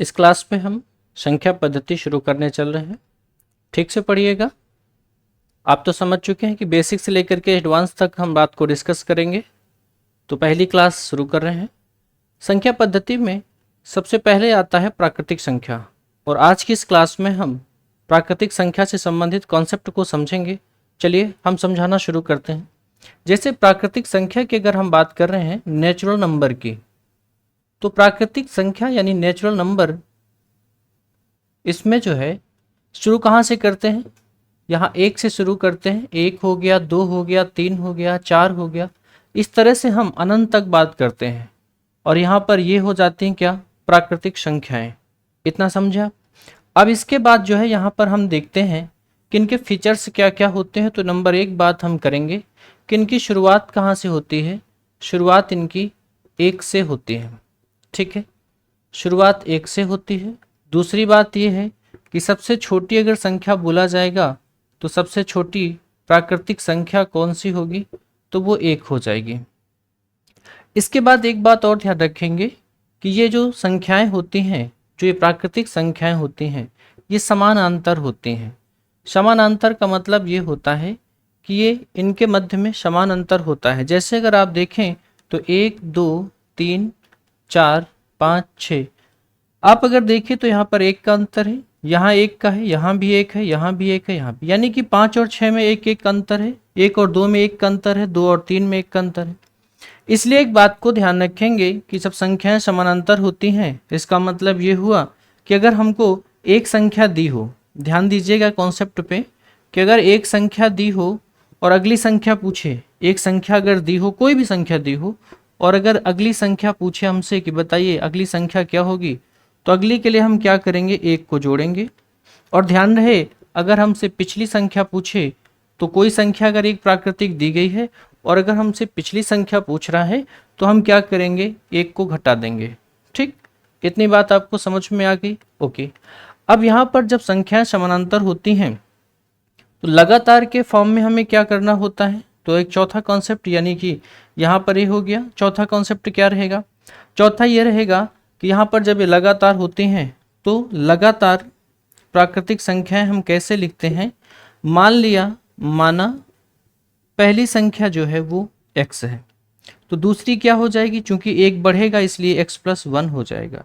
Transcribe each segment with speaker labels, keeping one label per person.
Speaker 1: इस क्लास में हम संख्या पद्धति शुरू करने चल रहे हैं। ठीक से पढ़िएगा। आप तो समझ चुके हैं कि बेसिक से लेकर के एडवांस तक हम बात को डिस्कस करेंगे। तो पहली क्लास शुरू कर रहे हैं। संख्या पद्धति में सबसे पहले आता है प्राकृतिक संख्या, और आज की इस क्लास में हम प्राकृतिक संख्या से संबंधित कॉन्सेप्ट को समझेंगे। चलिए हम समझाना शुरू करते हैं। जैसे प्राकृतिक संख्या की अगर हम बात कर रहे हैं नेचुरल नंबर की, तो प्राकृतिक संख्या यानी नेचुरल नंबर, इसमें जो है शुरू कहाँ से करते हैं? यहाँ एक से शुरू करते हैं। एक हो गया, दो हो गया, तीन हो गया, चार हो गया, इस तरह से हम अनंत तक बात करते हैं। और यहाँ पर ये हो जाती हैं क्या? प्राकृतिक संख्याएं। इतना समझा? अब इसके बाद जो है यहाँ पर हम देखते हैं कि इनके फीचर्स क्या क्या होते हैं। तो नंबर एक बात हम करेंगे कि इनकी शुरुआत कहाँ से होती है। शुरुआत इनकी एक से होती है। ठीक है, शुरुआत एक से होती है। दूसरी बात यह है कि सबसे छोटी अगर संख्या बोला जाएगा तो सबसे छोटी प्राकृतिक संख्या कौन सी होगी? तो वो एक हो जाएगी। इसके बाद एक बात और ध्यान रखेंगे कि ये जो संख्याएं होती हैं, जो ये प्राकृतिक संख्याएं होती हैं, ये समानांतर होती हैं। समानांतर का मतलब ये होता है कि ये इनके मध्य में समान अंतर होता है। जैसे अगर आप देखें तो 1 2 3 4 5 6, आप अगर देखें तो यहाँ पर एक का अंतर है, यहाँ एक का है, यहाँ भी एक है, यहाँ भी एक है, यहाँ भी, यानी कि 5 और 6 में एक एक का अंतर है, 1 और 2 में एक का अंतर है, 2 और 3 में एक का अंतर है। इसलिए एक बात को ध्यान रखेंगे कि जब संख्याएं समानांतर होती हैं, इसका मतलब ये हुआ कि अगर हमको एक संख्या दी हो, ध्यान दीजिएगा कॉन्सेप्ट पे, कि अगर एक संख्या दी हो और अगली संख्या पूछे, एक संख्या अगर दी हो, कोई भी संख्या दी हो, और अगर अगली संख्या पूछे हमसे कि बताइए अगली संख्या क्या होगी, तो अगली के लिए हम क्या करेंगे? एक को जोड़ेंगे। और ध्यान रहे, अगर हमसे पिछली संख्या पूछे तो कोई संख्या अगर एक प्राकृतिक दी गई है और अगर हमसे पिछली संख्या पूछ रहा है तो हम क्या करेंगे? एक को घटा देंगे। ठीक, इतनी बात आपको समझ में आ गई? ओके। अब यहाँ पर जब संख्याएं समानांतर होती हैं तो लगातार के फॉर्म में हमें क्या करना होता है? तो एक चौथा कॉन्सेप्ट, यानी कि यहाँ पर ये हो गया। चौथा कॉन्सेप्ट क्या रहेगा? चौथा ये रहेगा कि यहाँ पर जब ये लगातार होती हैं तो लगातार प्राकृतिक संख्याएं हम कैसे लिखते हैं? मान लिया, माना पहली संख्या जो है वो x है, तो दूसरी क्या हो जाएगी? चूंकि एक बढ़ेगा इसलिए x+1 हो जाएगा।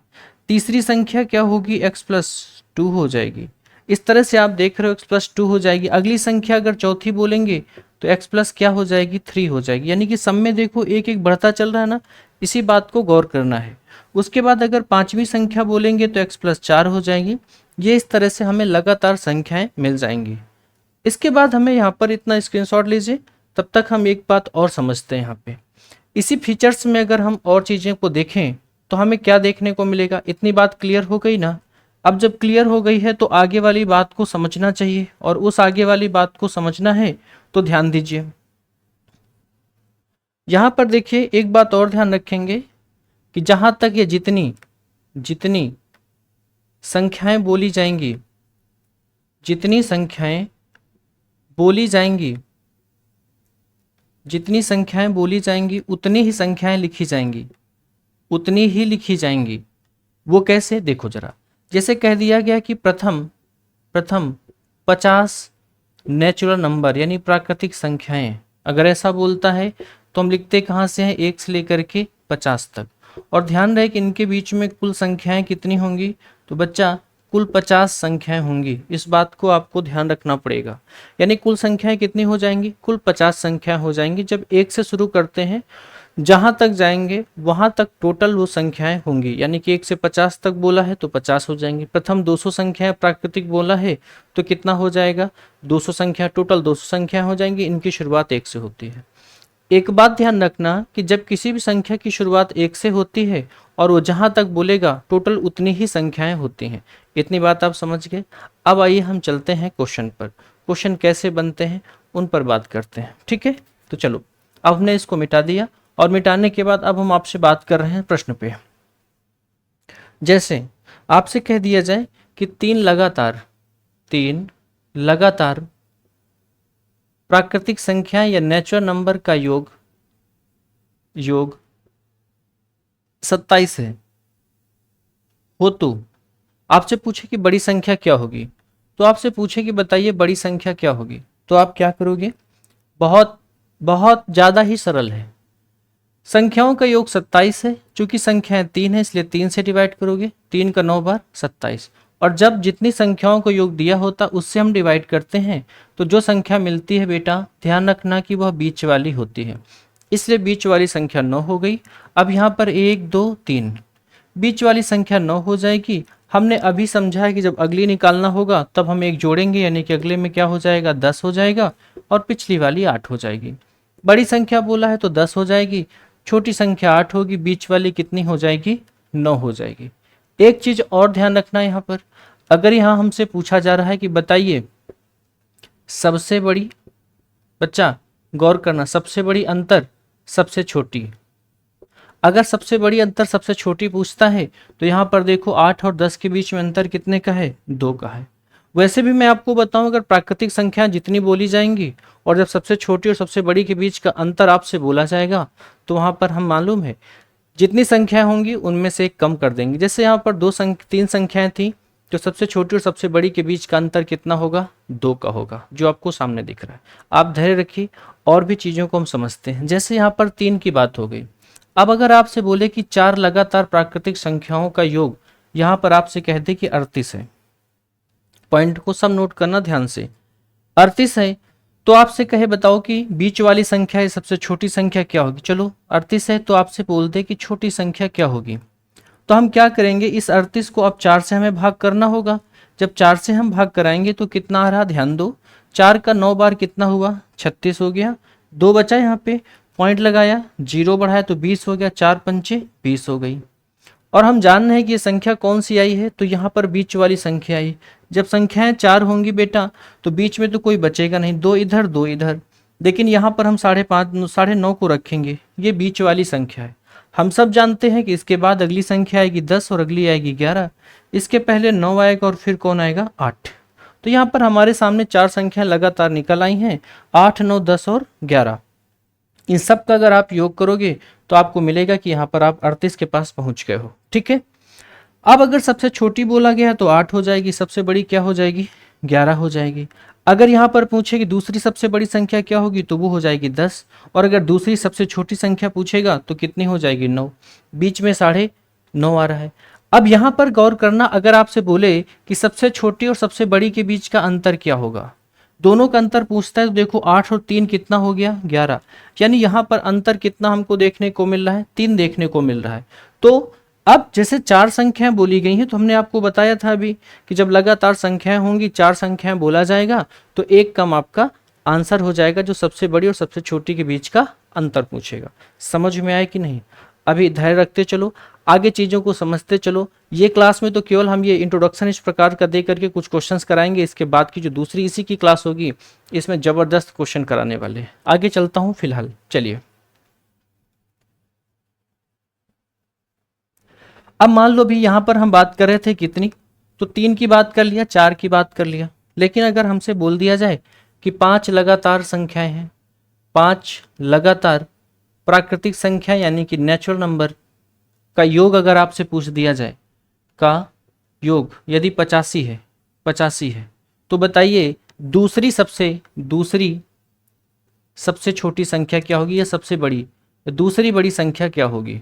Speaker 1: तीसरी संख्या क्या होगी? x+2 हो जाएगी। इस तरह से आप देख रहे हो x+2 हो जाएगी। अगली संख्या अगर चौथी बोलेंगे तो x+ क्या हो जाएगी? 3 हो जाएगी। यानी कि सब में देखो एक एक बढ़ता चल रहा है ना, इसी बात को गौर करना है। उसके बाद अगर पांचवी संख्या बोलेंगे तो x+4 हो जाएगी। ये इस तरह से हमें लगातार संख्याएं मिल जाएंगी। इसके बाद हमें यहाँ पर इतना स्क्रीनशॉट लीजिए, तब तक हम एक बात और समझते हैं। यहाँ पे इसी फीचर्स में अगर हम और चीज़ें को देखें तो हमें क्या देखने को मिलेगा? इतनी बात क्लियर हो गई ना? अब जब क्लियर हो गई है तो आगे वाली बात को समझना चाहिए, और उस आगे वाली बात को समझना है तो ध्यान दीजिए। यहाँ पर देखिए एक बात और ध्यान रखेंगे कि जहाँ तक ये जितनी जितनी संख्याएं बोली जाएंगी, जितनी संख्याएं बोली जाएंगी, जितनी संख्याएं बोली जाएंगी उतनी ही संख्याएं लिखी जाएंगी, उतनी ही लिखी जाएंगी। वो कैसे? देखो जरा। जैसे कह दिया गया कि प्रथम 50 नेचुरल नंबर यानी प्राकृतिक संख्याएं, अगर ऐसा बोलता है तो हम लिखते कहाँ से हैं? 1 से लेकर के 50 तक। और ध्यान रहे कि इनके बीच में कुल संख्याएं कितनी होंगी? तो बच्चा कुल 50 संख्याएं होंगी। इस बात को आपको ध्यान रखना पड़ेगा। यानी कुल संख्याएं कितनी हो जाएंगी? कुल 50 संख्याएं हो जाएंगी। जब 1 से शुरू करते हैं, जहां तक जाएंगे वहां तक टोटल वो संख्याएं होंगी। यानी कि 1 से 50 तक बोला है तो 50 हो जाएंगी। प्रथम 200 संख्याएं प्राकृतिक बोला है तो कितना हो जाएगा? 200 संख्या, टोटल 200 संख्याएं हो जाएंगी। इनकी शुरुआत 1 से होती है। एक बात ध्यान रखना कि जब किसी भी संख्या की शुरुआत 1 से होती है और वो जहां तक बोलेगा टोटल उतनी ही संख्याएं होती हैं। इतनी बात आप समझ गए। अब आइए हम चलते हैं क्वेश्चन पर। क्वेश्चन कैसे बनते हैं उन पर बात करते हैं। ठीक है, तो चलो अब हमने इसको मिटा दिया, और मिटाने के बाद अब हम आपसे बात कर रहे हैं प्रश्न पे। जैसे आपसे कह दिया जाए कि तीन लगातार प्राकृतिक संख्या या नेचुरल नंबर का योग 27 है, हो तो आपसे पूछे कि बड़ी संख्या क्या होगी, तो आपसे पूछे कि बताइए बड़ी संख्या क्या होगी, तो आप क्या करोगे? बहुत बहुत ज़्यादा ही सरल है। संख्याओं का योग 27 है, चूंकि संख्याएं 3 है इसलिए 3 से डिवाइड करोगे, 3 का 9 बार 27। और जब जितनी संख्याओं को योग दिया होता उससे हम डिवाइड करते हैं तो जो संख्या मिलती है बेटा, ध्यान रखना कि वह बीच वाली होती है, इसलिए बीच वाली संख्या 9 हो गई। अब यहाँ पर 1 2 3, बीच वाली संख्या 9 हो जाएगी। हमने अभी समझा है कि जब अगली निकालना होगा तब हम एक जोड़ेंगे, यानी कि अगले में क्या हो जाएगा, 10 हो जाएगा और पिछली वाली 8 हो जाएगी। बड़ी संख्या बोला है तो 10 हो जाएगी, छोटी संख्या 8 होगी, बीच वाली कितनी हो जाएगी, 9 हो जाएगी। एक चीज और ध्यान रखना यहाँ पर, अगर यहाँ हमसे पूछा जा रहा है कि बताइए सबसे बड़ी, बच्चा गौर करना, सबसे बड़ी अंतर सबसे छोटी, अगर सबसे बड़ी अंतर सबसे छोटी पूछता है तो यहाँ पर देखो 8 और 10 के बीच में अंतर कितने का है, 2 का है। वैसे भी मैं आपको बताऊं, अगर प्राकृतिक संख्या जितनी बोली जाएंगी और जब सबसे छोटी और सबसे बड़ी के बीच का अंतर आपसे बोला जाएगा तो वहाँ पर हम मालूम है जितनी संख्याएं होंगी उनमें से एक कम कर देंगे। जैसे यहाँ पर 3 संख्याएं थी, तो सबसे छोटी और सबसे बड़ी के बीच का अंतर कितना होगा, 2 का होगा, जो आपको सामने दिख रहा है। आप धैर्य रखिए, और भी चीज़ों को हम समझते हैं। जैसे यहाँ पर 3 की बात हो गई। अब अगर आपसे बोले कि 4 लगातार प्राकृतिक संख्याओं का योग, यहाँ पर आपसे कह दे कि 38 है, पॉइंट को सब नोट करना ध्यान से, 38 है, तो आपसे कहे बताओ कि बीच वाली संख्या है सबसे छोटी संख्या क्या होगी। चलो 38 है तो आपसे बोल दे कि छोटी संख्या क्या होगी, तो हम क्या करेंगे, इस 38 को अब 4 से हमें भाग करना होगा। जब 4 से हम भाग कराएंगे तो कितना आ रहा, ध्यान दो, 4 का 9 बार कितना हुआ, 36 हो गया, 2 बचा यहाँ पे, पॉइंट लगाया, 0 बढ़ाया तो 20 हो गया, 4 पंचे 20 हो गई। और हम जान रहे हैं कि ये संख्या कौन सी आई है, तो यहाँ पर बीच वाली संख्या आई। जब संख्याएं 4 होंगी बेटा तो बीच में तो कोई बचेगा नहीं, 2 इधर 2 इधर, लेकिन यहाँ पर हम 9.5 को रखेंगे, ये बीच वाली संख्या है। हम सब जानते हैं कि इसके बाद अगली संख्या आएगी 10 और अगली आएगी 11, इसके पहले 9 आएगा और फिर कौन आएगा, 8। तो यहाँ पर हमारे सामने 4 संख्या लगातार निकल आई हैं, 8 9 10 और 11। इन सब का अगर आप योग करोगे तो आपको मिलेगा कि यहाँ पर आप 38 के पास पहुंच गए हो। ठीक है, अब अगर सबसे छोटी बोला गया तो 8 हो जाएगी, सबसे बड़ी क्या हो जाएगी, 11 हो जाएगी। अगर यहाँ पर पूछे कि दूसरी सबसे बड़ी संख्या क्या होगी तो वो हो जाएगी 10, और अगर दूसरी सबसे छोटी संख्या पूछेगा तो कितनी हो जाएगी, 9, बीच में 9.5 आ रहा है। अब यहाँ पर गौर करना, अगर आपसे बोले कि सबसे छोटी और सबसे बड़ी के बीच का अंतर क्या होगा, दोनों का अंतर पूछता है, तो देखो 8 और 3 कितना हो गया, 11, यानी यहाँ पर अंतर कितना हमको देखने को मिल रहा है, 3 देखने को मिल रहा है। तो अब जैसे 4 संख्याएं बोली गई हैं तो हमने आपको बताया था अभी कि जब लगातार संख्याएं होंगी, 4 संख्याएं बोला जाएगा तो एक कम आपका आंसर हो जाएगा, जो सबसे बड़ी और सबसे छोटी के बीच का अंतर पूछेगा। समझ में आए कि नहीं? अभी धैर्य रखते चलो, आगे चीज़ों को समझते चलो। ये क्लास में तो केवल हम ये इंट्रोडक्शन इस प्रकार का दे करके कुछ क्वेश्चंस कराएंगे, इसके बाद की जो दूसरी इसी की क्लास होगी इसमें ज़बरदस्त क्वेश्चन कराने वाले हैं। आगे चलता हूँ फिलहाल, चलिए। अब मान लो भी यहाँ पर हम बात कर रहे थे कितनी, तो 3 की बात कर लिया, 4 की बात कर लिया, लेकिन अगर हमसे बोल दिया जाए कि 5 लगातार संख्याएं हैं, 5 लगातार प्राकृतिक संख्या यानी कि नेचुरल नंबर का योग अगर आपसे पूछ दिया जाए, का योग यदि 85 है तो बताइए दूसरी सबसे छोटी संख्या क्या होगी, या सबसे बड़ी दूसरी बड़ी संख्या क्या होगी।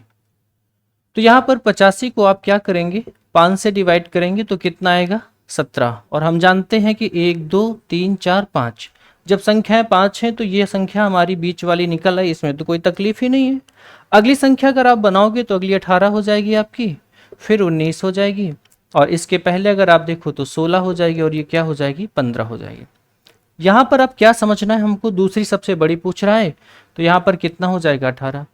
Speaker 1: तो यहाँ पर 85 को आप क्या करेंगे, 5 से डिवाइड करेंगे तो कितना आएगा, 17। और हम जानते हैं कि 1 2 3 4 5, जब संख्याएं 5 हैं तो ये संख्या हमारी बीच वाली निकल आई, इसमें तो कोई तकलीफ ही नहीं है। अगली संख्या अगर आप बनाओगे तो अगली 18 हो जाएगी आपकी, फिर 19 हो जाएगी, और इसके पहले अगर आप देखो तो 16 हो जाएगी, और ये क्या हो जाएगी, 15 हो जाएगी। यहाँ पर अब क्या समझना है हमको, दूसरी सबसे बड़ी पूछ रहा है तो यहाँ पर कितना हो जाएगा, 18।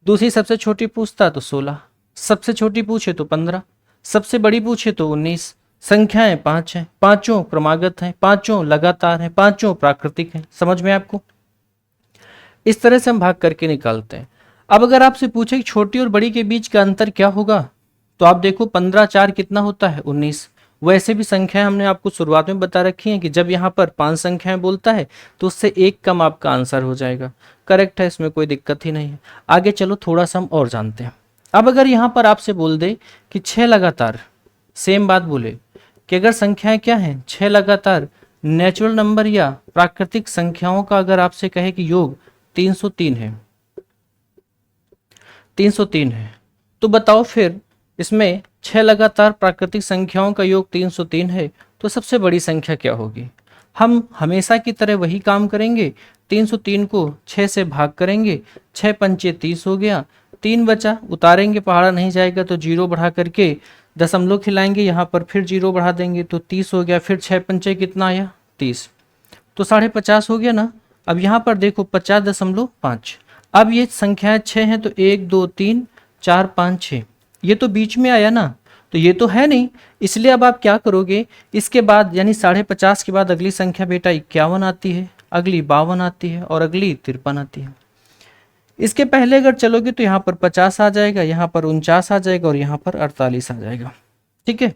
Speaker 1: दूसरी सबसे छोटी पूछता तो 16, सबसे छोटी पूछे तो 15, सबसे बड़ी पूछे तो 19। संख्याएं 5 हैं, पांचों क्रमागत हैं, पांचों लगातार हैं, पांचों प्राकृतिक हैं। समझ में आपको? इस तरह से हम भाग करके निकालते हैं। अब अगर आपसे पूछे कि छोटी और बड़ी के बीच का अंतर क्या होगा, तो आप देखो 15 4 कितना होता है, 19। वैसे भी संख्याएं हमने आपको शुरुआत में बता रखी हैं कि जब यहाँ पर 5 संख्याएं बोलता है तो उससे एक कम आपका आंसर हो जाएगा। करेक्ट है, इसमें कोई दिक्कत ही नहीं है। आगे चलो थोड़ा सा हम और जानते हैं। अब अगर यहाँ पर आपसे बोल दे कि 6 लगातार सेम बात बोले कि अगर संख्याएं क्या हैं, 6 लगातार नेचुरल नंबर या प्राकृतिक संख्याओं का अगर आपसे कहे कि योग 303 है, 303 है, तो बताओ फिर इसमें 6 लगातार प्राकृतिक संख्याओं का योग 303 है, तो सबसे बड़ी संख्या क्या होगी? हम हमेशा की तरह वही काम करेंगे, 303 को 6 से भाग करेंगे, 6 पंचे 30 हो गया, 3 बचा, उतारेंगे पहाड़ा नहीं जाएगा तो जीरो बढ़ा करके दशमलव खिलाएंगे, यहाँ पर फिर जीरो बढ़ा देंगे तो 30 हो गया, फिर 6 पंचे कितना आया 30, तो 50.5 हो गया ना। अब यहाँ पर देखो 50.5, अब ये संख्याएं 6 हैं तो 1 2 3 4 5 6, ये तो बीच में आया ना, तो ये तो है नहीं, इसलिए अब आप क्या करोगे, इसके बाद यानी 50.5 के बाद अगली संख्या बेटा 51 आती है, अगली 52 आती है और अगली 53 आती है। इसके पहले अगर चलोगे तो यहाँ पर 50 आ जाएगा, यहाँ पर 49 आ जाएगा और यहाँ पर 48 आ जाएगा। ठीक है,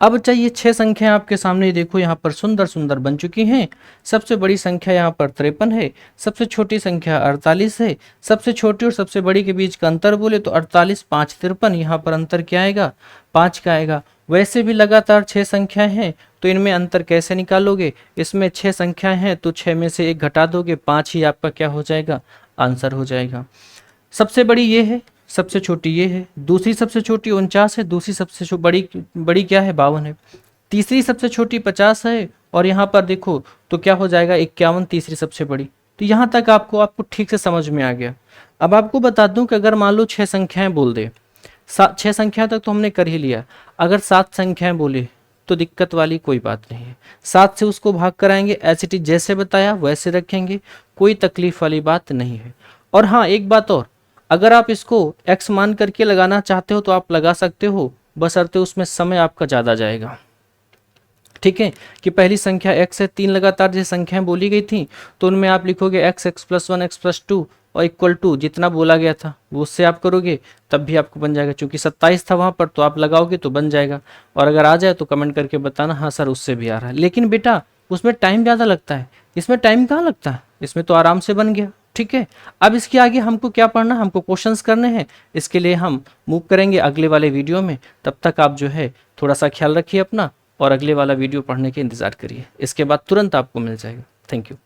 Speaker 1: अब चाहिए 6 संख्या आपके सामने देखो, यहाँ पर सुंदर सुंदर बन चुकी हैं। सबसे बड़ी संख्या यहाँ पर 53 है, सबसे छोटी संख्या 48 है, सबसे छोटी और सबसे बड़ी के बीच का अंतर बोले तो 48 5 53, यहाँ पर अंतर क्या आएगा 5 का आएगा। वैसे भी लगातार 6 संख्याएं हैं तो इनमें अंतर कैसे निकालोगे, इसमें 6 संख्याएं हैं तो 6 में से 1 घटा दोगे, 5 ही आपका क्या हो जाएगा आंसर हो जाएगा। सबसे बड़ी ये है, सबसे छोटी ये है, दूसरी सबसे छोटी 49 है, दूसरी सबसे बड़ी क्या है 52 है, तीसरी सबसे छोटी 50 है और यहाँ पर देखो तो क्या हो जाएगा 51, तीसरी सबसे बड़ी। तो यहाँ तक आपको ठीक से समझ में आ गया। अब आपको बता दूं कि अगर मान लो 6 संख्याएं बोल दे, 6 संख्या तक तो हमने कर ही लिया, अगर 7 संख्याएं बोले तो दिक्कत वाली कोई बात नहीं है, 7 से उसको भाग कराएंगे, एज इट इज जैसे बताया वैसे रखेंगे, कोई तकलीफ वाली बात नहीं है। और हाँ एक बात और, अगर आप इसको x मान करके लगाना चाहते हो तो आप लगा सकते हो, बशर्ते उसमें समय आपका ज़्यादा जाएगा। ठीक है, कि पहली संख्या x है, 3 लगातार जो संख्याएं बोली गई थी तो उनमें आप लिखोगे x x+1 x+2 और इक्वल टू जितना बोला गया था वो उससे आप करोगे तब भी आपको बन जाएगा, क्योंकि 27 था वहाँ पर तो आप लगाओगे तो बन जाएगा। और अगर आ जाए तो कमेंट करके बताना हाँ सर उससे भी आ रहा है, लेकिन बेटा उसमें टाइम ज़्यादा लगता है, इसमें टाइम कहाँ लगता है, इसमें तो आराम से बन गया। ठीक है, अब इसके आगे हमको क्या पढ़ना, हमको क्वेश्चंस करने हैं, इसके लिए हम मूव करेंगे अगले वाले वीडियो में। तब तक आप जो है थोड़ा सा ख्याल रखिए अपना और अगले वाला वीडियो पढ़ने के इंतज़ार करिए, इसके बाद तुरंत आपको मिल जाएगा। Thank you.